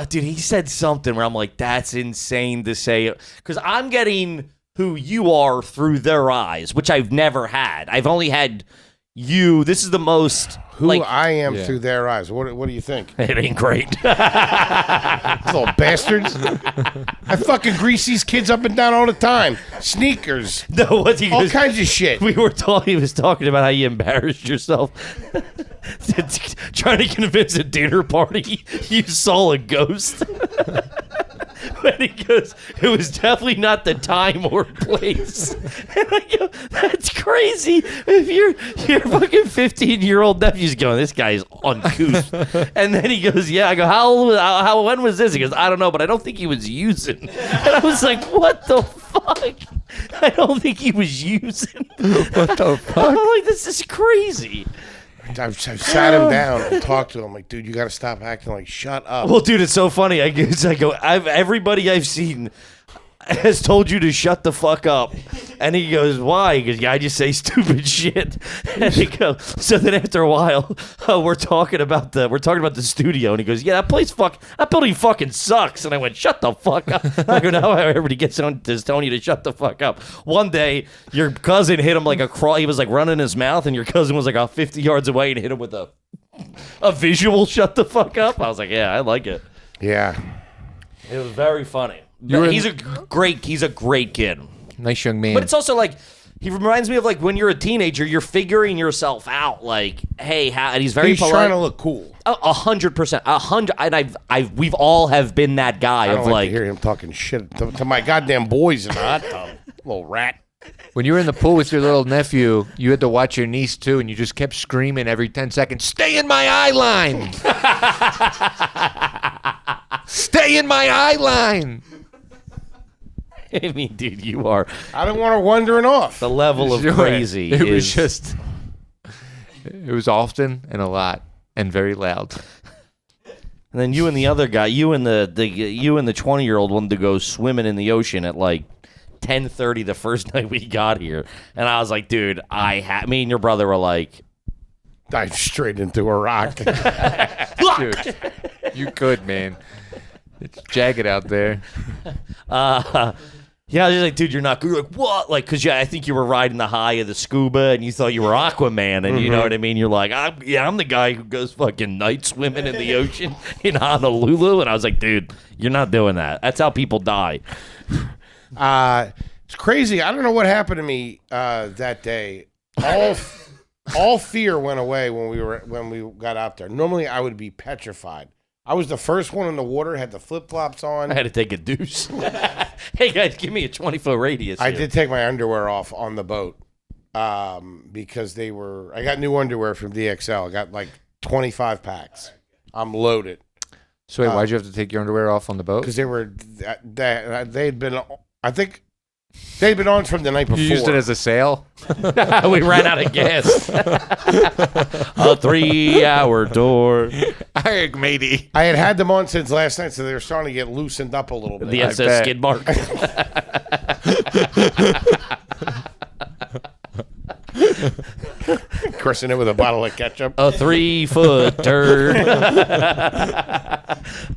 Dude, he said something where I'm like, that's insane to say. Because I'm getting who you are through their eyes, which I've never had. I've only had you. This is the most. Who like, I am Yeah. through their eyes. What do you think? it ain't great. These little bastards. I fucking grease these kids up and down all the time. Sneakers. No, what he All goes, kinds of shit. we were talking. He was talking about how you embarrassed yourself, trying to convince a dinner party you saw a ghost. When he goes, it was definitely not the time or place. And I go, that's crazy. If your fucking 15-year-old nephew's going, this guy's uncouth. And then he goes, yeah. I go, when was this? He goes, I don't know, but I don't think he was using. And I was like, what the fuck? I don't think he was using. What the fuck? I'm like, this is crazy. I've sat him down and talked to him. Like, dude, you got to stop acting like, shut up. Well, dude, it's so funny. Everybody I've seen has told you to shut the fuck up. And he goes, why? He goes, yeah, I just say stupid shit. And he goes, so then after a while, we're talking about the studio. And he goes, yeah, that building fucking sucks. And I went, shut the fuck up. I go, now everybody gets on to telling you to shut the fuck up. One day, your cousin hit him like a crawl. He was like running his mouth, and your cousin was like 50 yards away and hit him with a visual shut the fuck up. I was like, yeah, I like it. Yeah. It was very funny. You were in- He's a great kid. Nice young man. But it's also like he reminds me of like when you're a teenager, you're figuring yourself out. Like, hey, how? And he's very He's polite. trying to look cool. 100%, 100. And we've all have been that guy I of don't like like, to hear him talking shit to my goddamn boys in the hot tub. Little rat. when you were in the pool with your little nephew, you had to watch your niece too, and you just kept screaming every 10 seconds, "Stay in my eye line! Stay in my eye line!" I mean, dude, you are I don't want her wandering off. the level of Sure. crazy. It was is- just, it was often and a lot and very loud. And then you and the other guy, you and the 20-year-old wanted to go swimming in the ocean at like 10:30 the first night we got here, and I was like, dude, me and your brother were like, Dive straight into a rock. Dude, you could, man. It's jagged out there. yeah, I was just like, dude, you're not good. You're like, what? Like, because I think you were riding the high of the scuba and you thought you were Aquaman. And you know what I mean? You're like, I'm the guy who goes fucking night swimming in the ocean in Honolulu. And I was like, dude, you're not doing that. That's how people die. It's crazy. I don't know what happened to me that day. All fear went away when we got out there. Normally, I would be petrified. I was the first one in the water. Had the flip flops on. I had to take a deuce. Hey, guys, give me a 20-foot radius. I here. did take my underwear off on the boat because I got new underwear from DXL. I got like 25 packs. I'm loaded So wait, why'd you have to take your underwear off on the boat? because they'd been. I think they'd been on from the night before. You used it as a sail? we ran out of gas. A 3-hour tour. Hey, matey. I had them on since last night, so they were starting to get loosened up a little bit. The I SS bet. skid mark. Christening it with a bottle of ketchup. A 3-foot turd.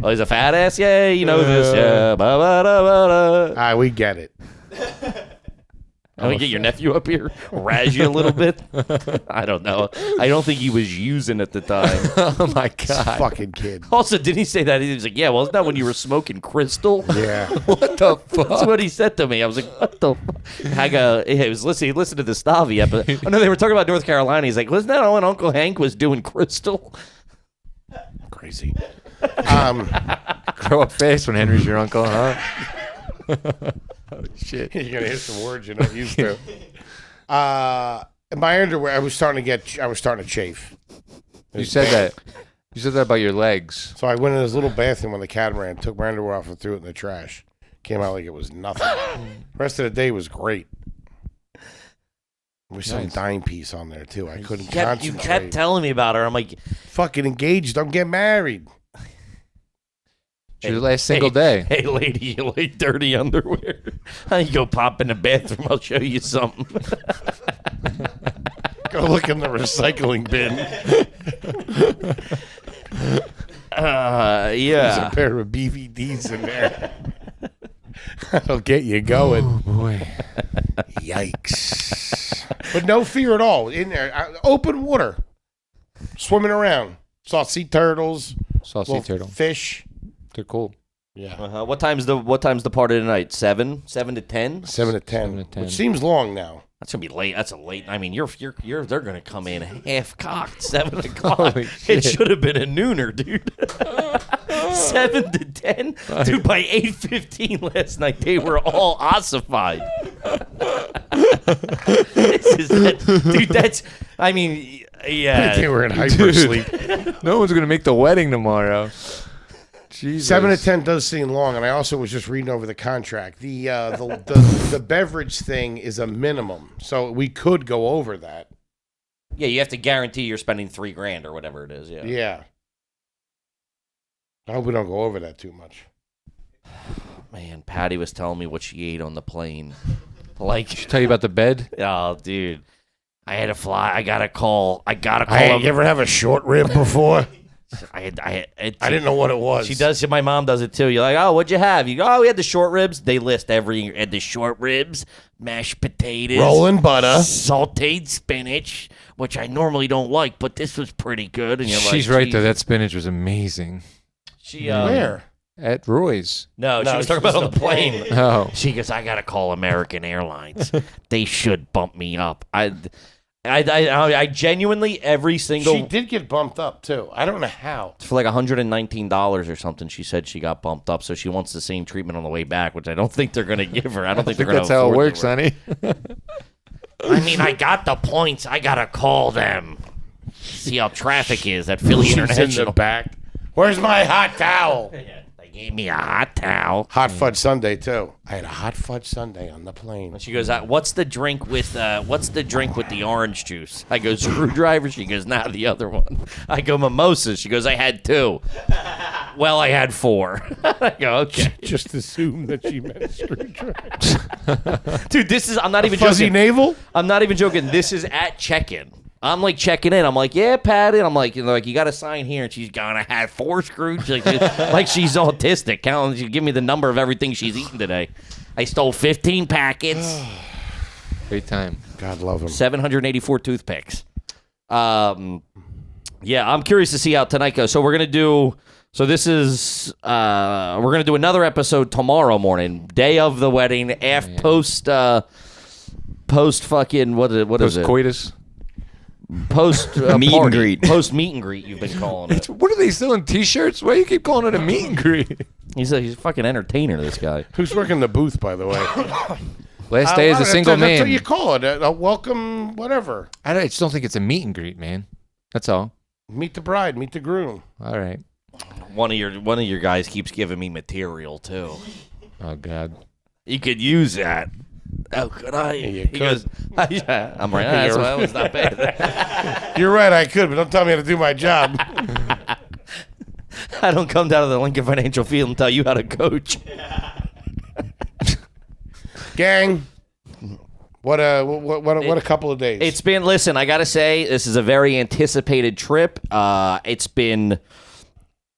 Oh, he's a fat ass? Yeah, you know this. Yeah. Ba-ba-da-ba-da. We get it. Can we get your nephew up here? Razz you a little bit? I don't know. I don't think he was using at the time. Oh, my God. Fucking kid. Also, didn't he say that? He was like, yeah, well, isn't that when you were smoking crystal? Yeah. What the That's fuck? what he said to me. I was like, what the fuck? I go, he was listening. He listened to the Stavi episode. Oh, no, they were talking about North Carolina. He's like, wasn't that when Uncle Hank was doing crystal? Crazy. Grow up fast when Henry's your uncle, huh? Oh, shit. You're gonna hear some words you're not used to. My underwear, I was starting to chafe. You said that. You said that about your legs. So I went in this little bathroom on the catamaran, took my underwear off and threw it in the trash. Came out like it was nothing. The rest of the day was great. With some Nice. dime piece on there too. I couldn't You concentrate. kept telling me about her. I'm like, Fucking engaged. Don't get married. It's your last single day. hey, lady, you like dirty underwear? You go pop in the bathroom. I'll show you something. Go look in the recycling bin. There's a Yeah. pair of BVDs in there. That'll get you going. Boy. Yikes. But no fear at all. In there. Open water. Swimming around. Saw sea turtles. Saw sea little turtle. Fish. They're cool. Yeah. What time's the party tonight? 7 to 10? 7 to 10. 7 to 10. Which seems long now. That's gonna be late. That's a late. I mean, they're gonna come in half cocked. 7 o'clock. Holy It shit. should have been a nooner, dude. 7 to 10, dude. By 8:15 last night, they were all ossified. Dude. That's. I mean, yeah. They were in hypersleep. No one's going to make the wedding tomorrow. Jesus. 7 to 10 does seem long, and I also was just reading over the contract. The beverage thing is a minimum, so we could go over that. Yeah, you have to guarantee you're spending $3,000 or whatever it is. Yeah. Yeah. I hope we don't go over that too much. Man, Patty was telling me what she ate on the plane. Like, Tell you about the bed? oh, dude, I had to fly. I gotta call. You him. ever have a short rib before? I I didn't know what it was. She does. My mom does it too. You're like, oh, what'd you have? You go, oh, we had the short ribs. They list had the short ribs, mashed potatoes, Rolling butter. sauteed spinach, which I normally don't like, but this was pretty good. And you're She's like, right, though. "Geez." That spinach was amazing. She Where? At Roy's. No, she No, was talking it's about on just the plane. Oh. She goes, I gotta call American Airlines. They should bump me up. I genuinely every single She did get bumped up too. I don't know how. for like $119 or something. She said she got bumped up, so she wants the same treatment on the way back, which I don't think they're going to give her. I don't think they're going to. That's how it works, honey. I mean, I got the points. I gotta call them. See how traffic is at Philly She's in International. the back. Where's my hot towel? They gave me a hot towel. Hot fudge sundae too. I had a hot fudge sundae on the plane. She goes, "What's the drink with the orange juice?" I go, "Screwdriver." She goes, "Nah, the other one." I go, "Mimosas." She goes, "I had 2." Well, I had 4. I go, "Okay." Just assume that she meant screwdriver. Dude, I'm not even Fuzzy joking. navel? I'm not even joking. This is at check-in. I'm like checking in. I'm like, "Yeah, Patty." I'm like, you got to sign here. And she's going, "I had 4 screws." Like she's autistic. Counting. She give me the number of everything she's eaten today. I stole 15 packets. Great time. God love him. 784 toothpicks. Yeah, I'm curious to see how tonight goes. So we're gonna do. So this is. We're gonna do another episode tomorrow morning, day of the wedding, post fucking what is it? Coitus. Post Meet and greet. Post meet and great. You've been calling it. What are they selling? T-shirts? Why do you keep calling it a meet and greet? He's a fucking entertainer. This guy. Who's working the booth, by the way? Last day as a single man. That's what you call it. A welcome, whatever. I just don't think it's a meet and greet, man. That's all. Meet the bride, meet the groom. All right. One of your guys keeps giving me material too. Oh God. You could use that. Oh, could I? you He could. goes, yeah. I'm right. That's why that was not bad. You're right, I could, but don't tell me how to do my job. I don't come down to the Lincoln Financial Field and tell you how to coach. Gang, what a couple of days. It's been, listen, I got to say, this is a very anticipated trip.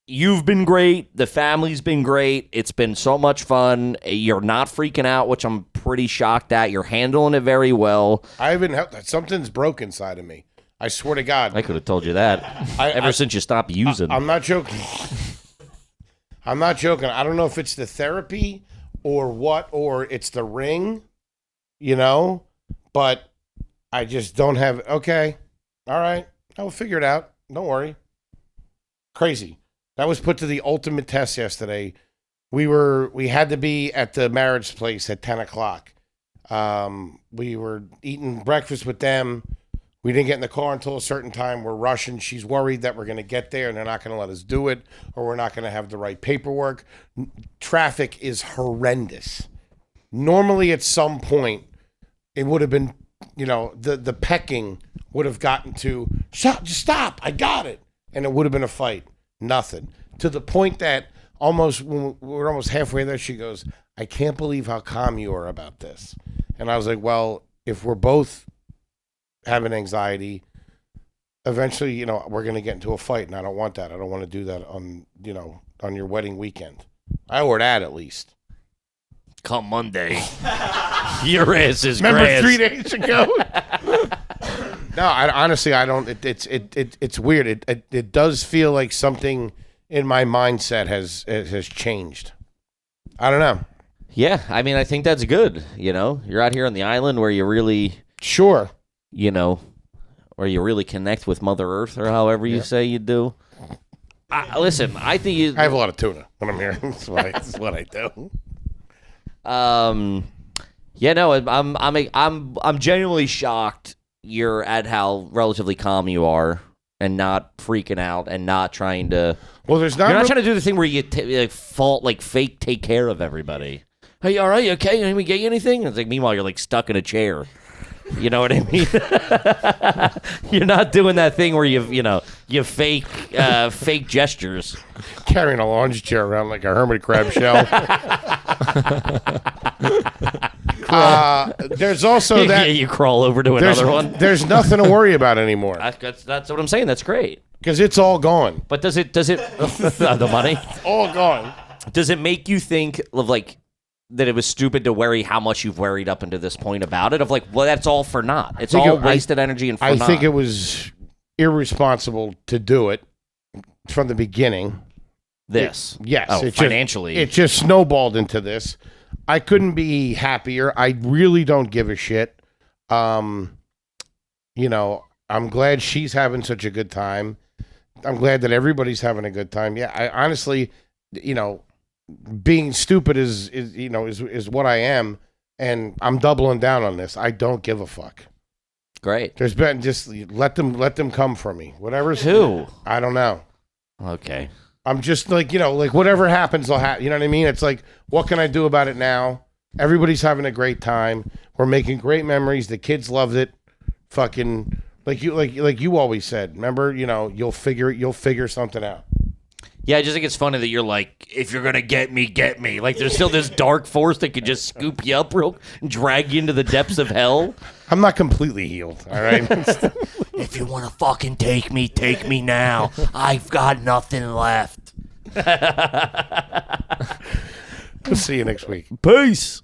You've been great. The family's been great. It's been so much fun. You're not freaking out, which I'm pretty shocked at. You're handling it very well. I haven't helped. Something's broke inside of me. I swear to God. I could have told you that ever since you stopped using. I'm not joking. I'm not joking. I don't know if it's the therapy or what, or it's the ring, but I just don't have. Okay. All right. I will figure it out. Don't worry. Crazy. That was put to the ultimate test yesterday. We had to be at the marriage place at 10 o'clock. We were eating breakfast with them. We didn't get in the car until a certain time. We're rushing. She's worried that we're going to get there and they're not going to let us do it, or we're not going to have the right paperwork. Traffic is horrendous. Normally at some point, it would have been, the pecking would have gotten to, just stop, I got it. And it would have been a fight. Nothing. To the point that we're almost halfway there, she goes, "I can't believe how calm you are about this." And I was like, well, if we're both having anxiety, eventually, we're going to get into a fight, and I don't want that. I don't want to do that on your wedding weekend. Or that at least. Come Monday, your ass is Remember grass. 3 days ago? No, honestly, I don't. It's weird. It does feel like something in my mindset has changed. I don't know. Yeah, I mean, I think that's good. You're out here on the island where you really, Sure. where you really connect with Mother Earth, or however you say you do. Listen, I think I have a lot of tuna when I'm here. That's what I do. Yeah, no, I'm genuinely shocked. You're at how relatively calm you are, and not freaking out, and not trying to. Well, there's not. You're not trying to do the thing where you fake take care of everybody. Hey, all right, you okay? Can we get you anything? It's like, meanwhile, you're like stuck in a chair. You know what I mean? You're not doing that thing where you fake gestures. Carrying a launch chair around like a hermit crab shell. There's also that. You crawl over to another one. There's nothing to worry about anymore. That's what I'm saying. That's great. Because it's all gone. But does it the money? All gone. Does it make you think of that it was stupid to worry how much you've worried up until this point about it? Of well, that's all for naught. It's all wasted energy and for naught. I think it was irresponsible to do it from the beginning. Yes. Yes. Oh, financially. It just snowballed into this. I couldn't be happier. I really don't give a shit. you know, I'm glad she's having such a good time. I'm glad that everybody's having a good time. Yeah, I honestly, you know, being stupid is what I am, and I'm doubling down on this. I don't give a fuck. Great. There's been just let them come for me. Whatever's Who? I don't know. Okay. I'm just like, you know, like whatever happens, will happen. You know what I mean? It's like, what can I do about it now? Everybody's having a great time. We're making great memories. The kids loved it. Fucking like you always said. Remember, you know, you'll figure something out. Yeah, I just think it's funny that you're like, if you're gonna get me, get me. Like there's still this dark force that could just scoop you up real and drag you into the depths of hell. I'm not completely healed, all right? If you wanna fucking take me now. I've got nothing left. We'll see you next week. Peace.